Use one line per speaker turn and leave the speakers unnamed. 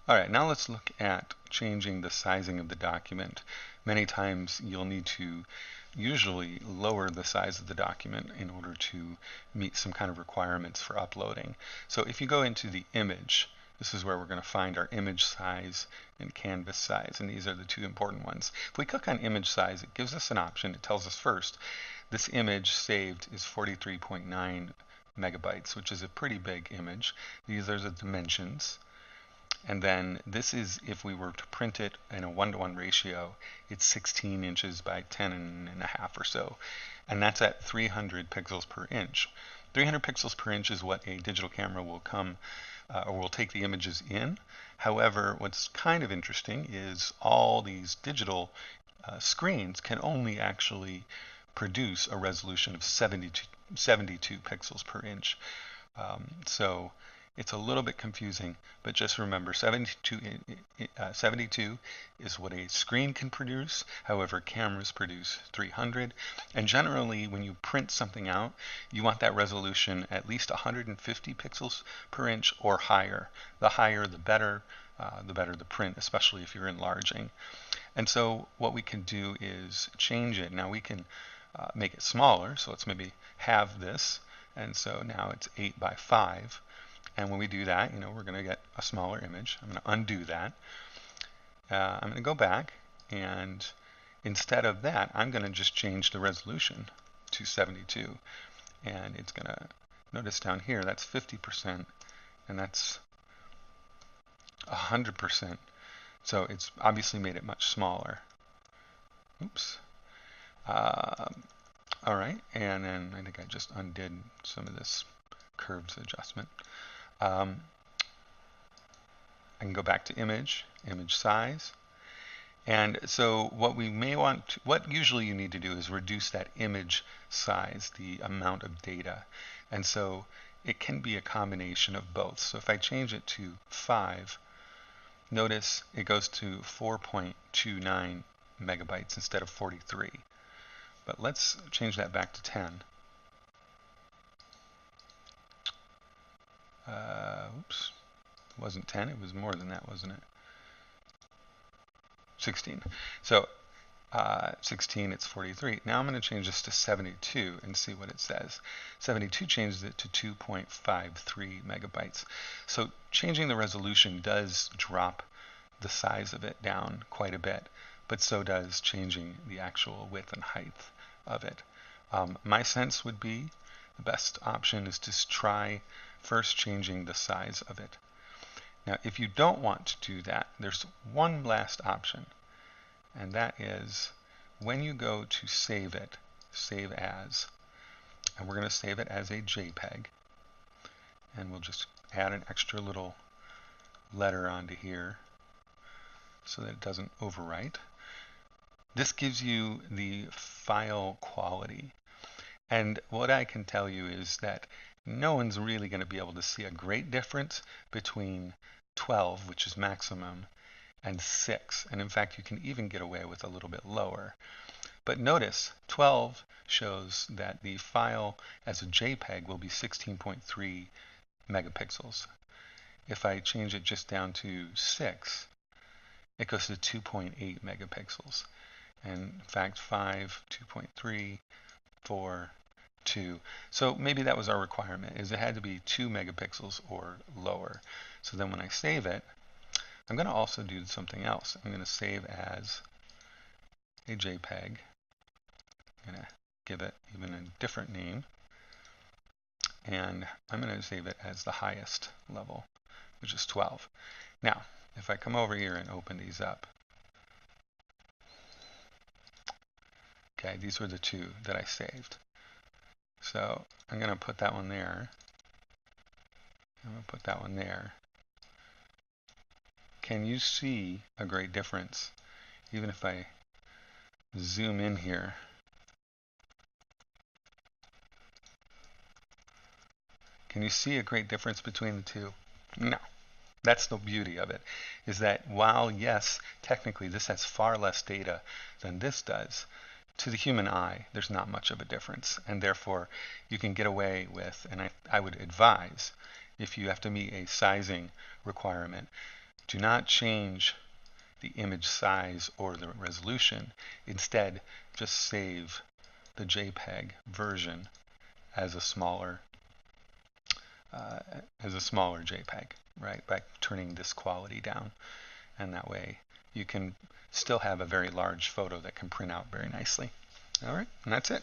All right, now let's look at changing the sizing of the document. Many times you'll need to usually lower the size of the document in order to meet some kind of requirements for uploading. So if you go into the image, this is where we're going to find our image size and canvas size, and these are the two important ones. If we click on image size, it gives us an option. It tells us first, this image saved is 43.9 megabytes, which is a pretty big image. These are the dimensions. And then this is if we were to print it in a 1-to-1 ratio, it's 16 inches by 10.5 or so. And that's at 300 pixels per inch. 300 pixels per inch is what a digital camera will come or will take the images in. However, what's kind of interesting is all these digital screens can only actually produce a resolution of 72 pixels per inch. So it's a little bit confusing, but just remember 72 is what a screen can produce. However, cameras produce 300. And generally, when you print something out, you want that resolution at least 150 pixels per inch or higher. The higher, the better the print, especially if you're enlarging. And so what we can do is change it. Now we can make it smaller, so let's maybe have this. And so now it's 8 by 5. And when we do that, we're going to get a smaller image. I'm going to undo that. I'm going to go back, and instead of that, I'm going to just change the resolution to 72. And it's going to, notice down here, that's 50%, and that's 100%. So it's obviously made it much smaller. Oops. All right, and then I think I just undid some of this curves adjustment. I can go back to image size. And so what we may want to, what usually you need to do is reduce that image size, the amount of data. And so it can be a combination of both. So if I change it to 5, notice it goes to 4.29 megabytes instead of 43. But let's change that back to 10. Oops, it wasn't 10, it was more than that, wasn't it? 16. So 16, it's 43. Now I'm going to change this to 72 and see what it says. 72 changes it to 2.53 megabytes. So changing the resolution does drop the size of it down quite a bit, but so does changing the actual width and height of it. My sense would be the best option is to try first changing the size of it. Now, if you don't want to do that, there's one last option, and that is when you go to save it, save as, and we're going to save it as a JPEG, and we'll just add an extra little letter onto here so that it doesn't overwrite. This gives you the file quality. And what I can tell you is that no one's really going to be able to see a great difference between 12, which is maximum, and 6. And in fact, you can even get away with a little bit lower. But notice 12 shows that the file as a JPEG will be 16.3 megapixels. If I change it just down to 6, it goes to 2.8 megapixels. And in fact, 5, 2.3, 4, 2. So maybe that was our requirement, is it had to be 2 megapixels or lower. So then when I save it, I'm going to also do something else. I'm going to save as a JPEG. I'm going to give it even a different name. And I'm going to save it as the highest level, which is 12. Now, if I come over here and open these up, okay, these were the two that I saved. So I'm going to put that one there. I'm going to put that one there. Can you see a great difference? Even if I zoom in here. Can you see a great difference between the two? No. That's the beauty of it, is that while, yes, technically this has far less data than this does, to the human eye, there's not much of a difference. And therefore, you can get away with, and I would advise, if you have to meet a sizing requirement, Do not change the image size or the resolution. Instead, just save the JPEG version as a smaller JPEG, right? By turning this quality down, and that way you can still have a very large photo that can print out very nicely. All right, and that's it.